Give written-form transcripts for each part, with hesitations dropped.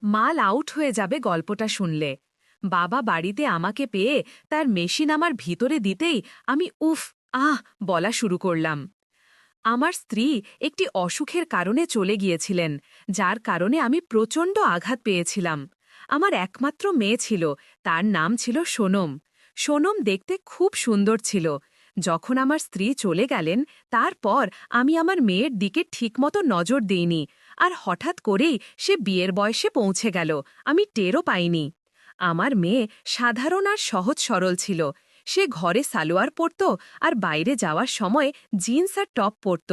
মাল আউট হয়ে যাবে গল্পটা শুনলে। বাবা বাড়িতে আমাকে পেয়ে তার মেশিন আমার ভিতরে দিতেই আমি উফ আহ বলা শুরু করলাম। আমার স্ত্রী একটি অসুখের কারণে চলে গিয়েছিলেন, যার কারণে আমি প্রচণ্ড আঘাত পেয়েছিলাম। আমার একমাত্র মেয়ে ছিল, তার নাম ছিল সোনম। সোনম দেখতে খুব সুন্দর ছিল। যখন আমার স্ত্রী চলে গেলেন, তারপর আমি আমার মেয়ের দিকে ঠিকমতো নজর দিইনি, আর হঠাৎ করেই সে বিয়ের বয়সে পৌঁছে গেল, আমি টেরও পাইনি। আমার মেয়ে সাধারণ আর সহজ সরল ছিল। সে ঘরে সালোয়ার পরত আর বাইরে যাওয়ার সময় জিন্স আর টপ পরত।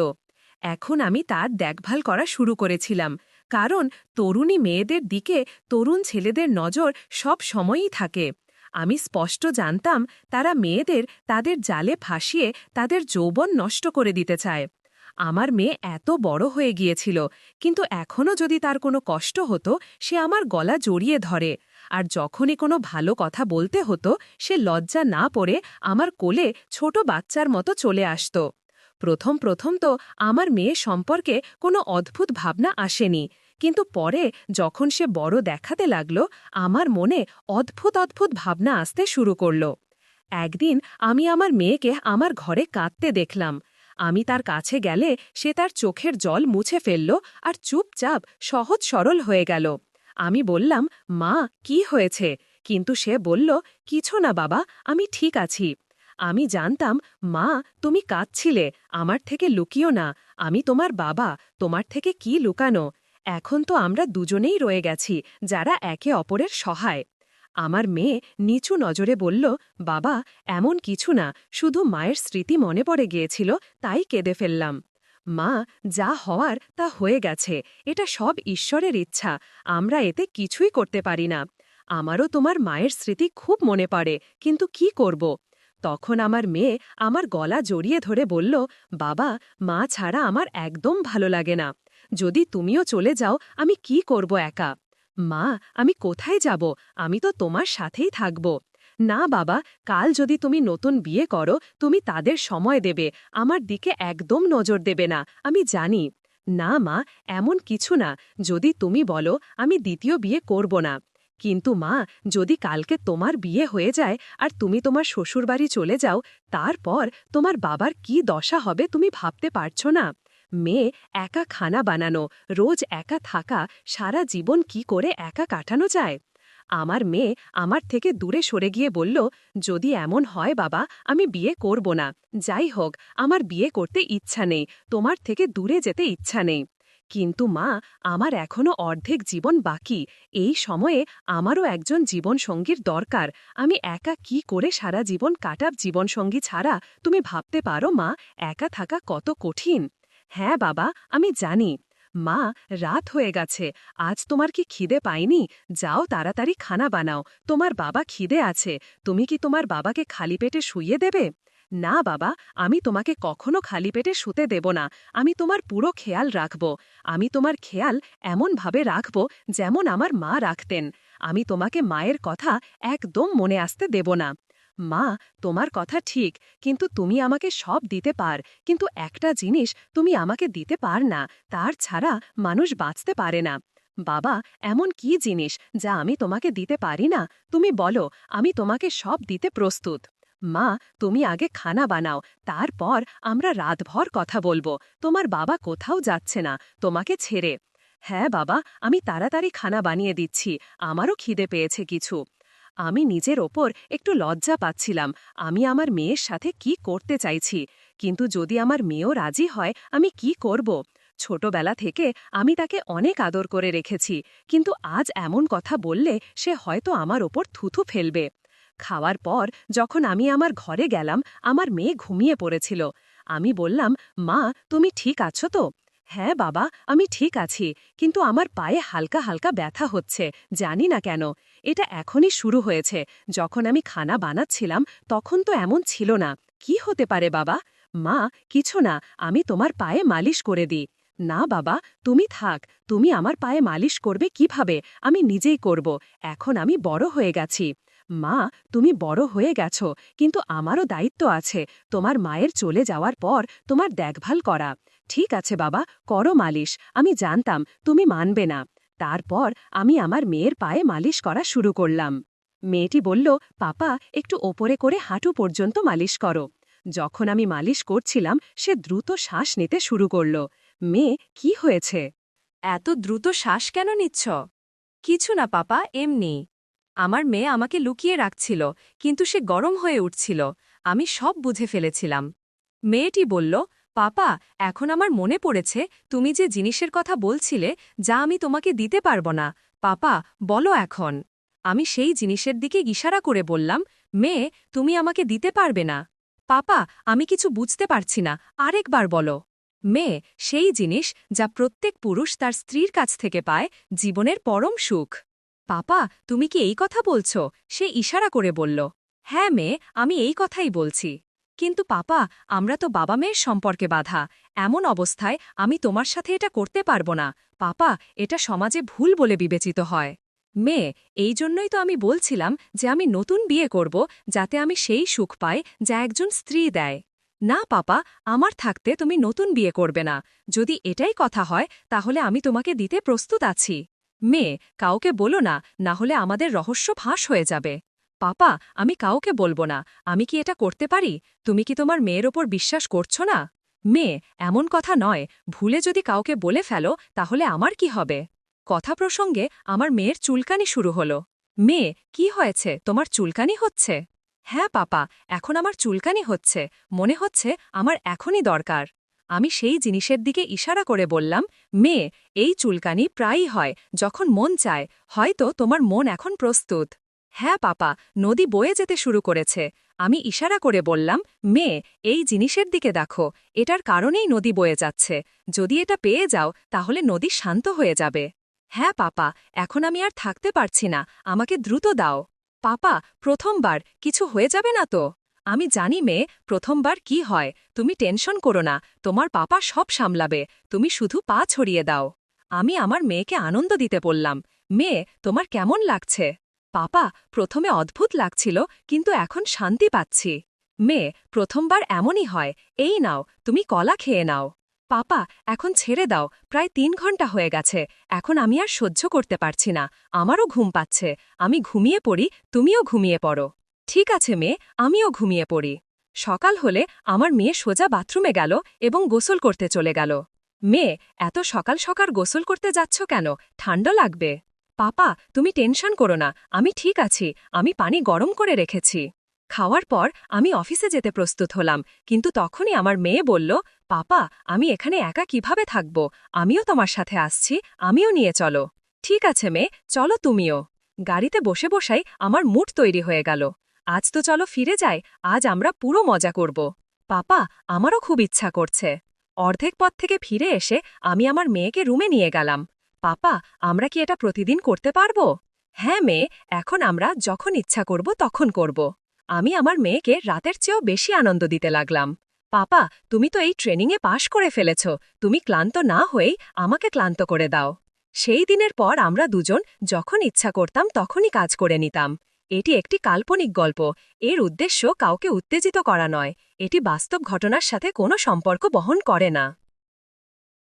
এখন আমি তার দেখভাল করা শুরু করেছিলাম, কারণ তরুণী মেয়েদের দিকে তরুণ ছেলেদের নজর সব সময়ই থাকে। আমি স্পষ্ট জানতাম তারা মেয়েদের তাদের জালে ফাঁসিয়ে তাদের যৌবন নষ্ট করে দিতে চায়। আমার মেয়ে এত বড় হয়ে গিয়েছিল, কিন্তু এখনও যদি তার কোনো কষ্ট হতো সে আমার গলা জড়িয়ে ধরে, আর যখনই কোনো ভালো কথা বলতে হতো সে লজ্জা না পড়ে আমার কোলে ছোট বাচ্চার মতো চলে আসত। প্রথম প্রথম তো আমার মেয়ে সম্পর্কে কোনো অদ্ভুত ভাবনা আসেনি, কিন্তু পরে যখন সে বড় দেখাতে লাগল, আমার মনে অদ্ভুত অদ্ভুত ভাবনা আসতে শুরু করল। একদিন আমি আমার মেয়েকে আমার ঘরে কাঁদতে দেখলাম। আমি তার কাছে গেলে সে তার চোখের জল মুছে ফেলল আর চুপচাপ সহজ সরল হয়ে গেল। আমি বললাম, মা, কি হয়েছে? কিন্তু সে বলল, কিছু না বাবা, আমি ঠিক আছি। আমি জানতাম, মা, তুমি কাঁদছিলে, আমার থেকে লুকিও না, আমি তোমার বাবা, তোমার থেকে কি লুকানো। এখন তো আমরা দুজনেই রয়ে গেছি, যারা একে অপরের সহায়। আমার মেয়ে নিচু নজরে বলল, বাবা, এমন কিছু না, শুধু মায়ের স্মৃতি মনে পড়ে গিয়েছিল, তাই কেঁদে ফেললাম। মা, যা হওয়ার তা হয়ে গেছে, এটা সব ঈশ্বরের ইচ্ছা, আমরা এতে কিছুই করতে পারি না। আমারও তোমার মায়ের স্মৃতি খুব মনে পড়ে, কিন্তু কি করব? তখন আমার মেয়ে আমার গলা জড়িয়ে ধরে বলল, বাবা, মা ছাড়া আমার একদম ভালো লাগে না। যদি তুমিও চলে যাও আমি কি করব একা? মা, আমি কোথায় যাব? আমি তো তোমার সাথেই থাকব। না বাবা, কাল যদি তুমি নতুন বিয়ে করো তুমি তাদের সময় দেবে, আমার দিকে একদম নজর দেবে না, আমি জানি। না মা, এমন কিছু না, যদি তুমি বলো আমি দ্বিতীয় বিয়ে করব না। কিন্তু মা, যদি কালকে তোমার বিয়ে হয়ে যায় আর তুমি তোমার শ্বশুরবাড়ি চলে যাও, তারপর তোমার বাবার কি দশা হবে তুমি ভাবতে পারছো না? মেয়ে, একা খানা বানানো, রোজ একা থাকা, সারা জীবন কি করে একা কাটানো যায়? আমার মেয়ে আমার থেকে দূরে সরে গিয়ে বলল, যদি এমন হয় বাবা, আমি বিয়ে করব না। যাই হোক, আমার বিয়ে করতে ইচ্ছা নেই, তোমার থেকে দূরে যেতে ইচ্ছা নেই। কিন্তু মা, আমার এখনো অর্ধেক জীবন বাকি, এই সময়ে আমারও একজন জীবনসঙ্গীর দরকার। আমি একা কি করে সারা জীবন কাটাব জীবনসঙ্গী ছাড়া? তুমি ভাবতে পারো মা, একা থাকা কত কঠিন। হ্যাঁ বাবা, আমি জানি। মা, রাত হয়ে গেছে, আজ তোমার কি খিদে পায়নি? যাও তাড়াতাড়ি খানা বানাও, তোমার বাবা খিদে আছে, তুমি কি তোমার বাবাকে খালি পেটে শুইয়ে দেবে? না বাবা, আমি তোমাকে কখনো খালি পেটে শুতে দেব না, আমি তোমার পুরো খেয়াল রাখব। আমি তোমার খেয়াল এমনভাবে রাখব যেমন আমার মা রাখতেন। আমি তোমাকে মায়ের কথা একদম মনে আসতে দেব না। মা, তোমার কথা ঠিক, কিন্তু তুমি আমাকে সব দিতে পার, কিন্তু একটা জিনিস তুমি আমাকে দিতে পার না, তার ছাড়া মানুষ বাঁচতে পারে না। বাবা, এমন কি জিনিস যা আমি তোমাকে দিতে পারি না? তুমি বলো, আমি তোমাকে সব দিতে প্রস্তুত। মা, তুমি আগে খানা বানাও, তারপর আমরা রাতভর কথা বলবো। তোমার বাবা কোথাও যাচ্ছে না তোমাকে ছেড়ে। হ্যাঁ বাবা, আমি তাড়াতাড়ি খানা বানিয়ে দিচ্ছি, আমারও খিদে পেয়েছে কিছু। আমি নিজের ওপর একটু লজ্জা পাচ্ছিলাম, আমি আমার মেয়ের সাথে কি করতে চাইছি, কিন্তু যদি আমার মেয়েও রাজি হয় আমি কি করব? ছোটবেলা থেকে আমি তাকে অনেক আদর করে রেখেছি, কিন্তু আজ এমন কথা বললে সে হয়তো আমার ওপর থুথু ফেলবে। খাওয়ার পর যখন আমি আমার ঘরে গেলাম, আমার মেয়ে ঘুমিয়ে পড়েছিল। আমি বললাম, মা, তুমি ঠিক আছো তো? হ্যাঁ বাবা, আমি ঠিক আছি, কিন্তু আমার পায়ে হালকা হালকা ব্যথা হচ্ছে, জানি না কেন। এটা এখনই শুরু হয়েছে, যখন আমি খানা বানাচ্ছিলাম তখন তো এমন ছিল না। কি হতে পারে বাবা? মা, কিছু না, আমি তোমার পায়ে মালিশ করে দিই। না বাবা, তুমি থাক, তুমি আমার পায়ে মালিশ করবে কিভাবে? আমি নিজেই করব, এখন আমি বড় হয়ে গেছি। মা, তুমি বড় হয়ে গেছো, কিন্তু আমারও দায়িত্ব আছে, তোমার মায়ের চলে যাওয়ার পর তোমার দেখভাল করা। ঠিক আছে বাবা, করো মালিশ, আমি জানতাম তুমি মানবে না। তারপর আমি আমার মেয়ের পায়ে মালিশ করা শুরু করলাম। মেয়েটি বলল, পাপা একটু ওপরে করে হাঁটু পর্যন্ত মালিশ করো। যখন আমি মালিশ করছিলাম সে দ্রুত শ্বাস নিতে শুরু করল। মেয়ে, কি হয়েছে? এত দ্রুত শ্বাস কেন নিচ্ছ? কিছু না পাপা, এমনি। আমার মেয়ে আমাকে লুকিয়ে রাখছিল, কিন্তু সে গরম হয়ে উঠছিল। আমি সব বুঝে ফেলেছিলাম। মেয়েটি বলল, পাপা এখন আমার মনে পড়েছে তুমি যে জিনিসের কথা বলছিলে যা আমি তোমাকে দিতে পারব না। পাপা বলো এখন। আমি সেই জিনিসের দিকে ইশারা করে বললাম, মেয়ে তুমি আমাকে দিতে পারবে না। পাপা আমি কিছু বুঝতে পারছি না, আরেকবার বলো। মেয়ে সেই জিনিস যা প্রত্যেক পুরুষ তার স্ত্রীর কাছ থেকে পায়, জীবনের পরম সুখ। পাপা তুমি কি এই কথা বলছ? সে ইশারা করে বলল, হ্যাঁ মেয়ে আমি এই কথাই বলছি। কিন্তু পাপা আমরা তো বাবা মেয়ের সম্পর্কে বাঁধা, এমন অবস্থায় আমি তোমার সাথে এটা করতে পারব না। পাপা এটা সমাজে ভুল বলে বিবেচিত হয়। মেয়ে এই জন্যই তো আমি বলছিলাম যে আমি নতুন বিয়ে করব, যাতে আমি সেই সুখ পাই যা একজন স্ত্রী দেয়। না পাপা, আমার থাকতে তুমি নতুন বিয়ে করবে না। যদি এটাই কথা হয় তাহলে আমি তোমাকে দিতে প্রস্তুত আছি। মেয়ে কাউকে বলো না, না হলে আমাদের রহস্য ফাঁস হয়ে যাবে। পাপা আমি কাউকে বলবো না। আমি কি এটা করতে পারি? তুমি কি তোমার মেয়ের ওপর বিশ্বাস করছো না? মেয়ে এমন কথা নয়, ভুলে যদি কাউকে বলে ফেলো তাহলে আমার কি হবে? কথা প্রসঙ্গে আমার মেয়ের চুলকানি শুরু হলো। মেয়ে কি হয়েছে, তোমার চুলকানি হচ্ছে? হ্যাঁ পাপা এখন আমার চুলকানি হচ্ছে, মনে হচ্ছে আমার এখনই দরকার। আমি সেই জিনিসের দিকে ইশারা করে বললাম, মেয়ে এই চুলকানি প্রায়ই হয় যখন মন চায়, হয়তো তোমার মন এখন প্রস্তুত। হ্যাঁ পাপা নদী বয়ে যেতে শুরু করেছে। আমি ইশারা করে বললাম, মেয়ে এই জিনিসের দিকে দেখো, এটার কারণেই নদী বয়ে যাচ্ছে। যদি এটা পেয়ে যাও তাহলে নদী শান্ত হয়ে যাবে। হ্যাঁ পাপা এখন আমি আর থাকতে পারছি না, আমাকে দ্রুত দাও। পাপা প্রথমবার কিছু হয়ে যাবে না তো? আমি জানি মেয়ে প্রথমবার কি হয়, তুমি টেনশন করো না, তোমার পাপা সব সামলাবে, তুমি শুধু পা ছড়িয়ে দাও। আমি আমার মেয়েকে আনন্দ দিতে বললাম, মেয়ে তোমার কেমন লাগছে? পাপা প্রথমে অদ্ভুত লাগছিল, কিন্তু এখন শান্তি পাচ্ছি। মেয়ে প্রথমবার এমনই হয়, এই নাও তুমি কলা খেয়ে নাও। পাপা এখন ছেড়ে দাও, প্রায় ৩ ঘন্টা হয়ে গেছে, এখন আমি আর সহ্য করতে পারছি না, আমারও ঘুম পাচ্ছে, আমি ঘুমিয়ে পড়ি, তুমিও ঘুমিয়ে পড়ো। ঠিক আছে মেয়ে, আমিও ঘুমিয়ে পড়ি। সকাল হলে আমার মেয়ে সোজা বাথরুমে গেল এবং গোসল করতে চলে গেল। মেয়ে এত সকাল সকাল গোসল করতে যাচ্ছ কেন? ঠান্ডা লাগবে। পাপা তুমি টেনশন করো না, আমি ঠিক আছি, আমি পানি গরম করে রেখেছি। খাওয়ার পর আমি অফিসে যেতে প্রস্তুত হলাম, কিন্তু তখনই আমার মেয়ে বলল, পাপা আমি এখানে একা কিভাবে থাকব? আমিও তোমার সাথে আসছি, আমিও নিয়ে চলো। ঠিক আছে মেয়ে, চলো তুমিও। গাড়িতে বসে বসাই আমার মুড তৈরি হয়ে গেল। আজ তো চলো ফিরে যাই, আজ আমরা পুরো মজা করব। পাপা আমারও খুব ইচ্ছা করছে। অর্ধেক পথ থেকে ফিরে এসে আমি আমার মেয়েকে রুমে নিয়ে গেলাম। পাপা আমরা কি এটা প্রতিদিন করতে পারব? হ্যাঁ মেয়ে, এখন আমরা যখন ইচ্ছা করব তখন করব। আমি আমার মেয়েকে রাতের চেয়েও বেশি আনন্দ দিতে লাগলাম। পাপা তুমি তো এই ট্রেনিংয়ে পাশ করে ফেলেছ, তুমি ক্লান্ত না হয়েই আমাকে ক্লান্ত করে দাও। সেই দিনের পর আমরা দুজন যখন ইচ্ছা করতাম তখনই কাজ করে নিতাম। এটি একটি কাল্পনিক গল্প, এর উদ্দেশ্য কাউকে উত্তেজিত করা নয়, এটি বাস্তব ঘটনার সাথে কোনো সম্পর্ক বহন করে না।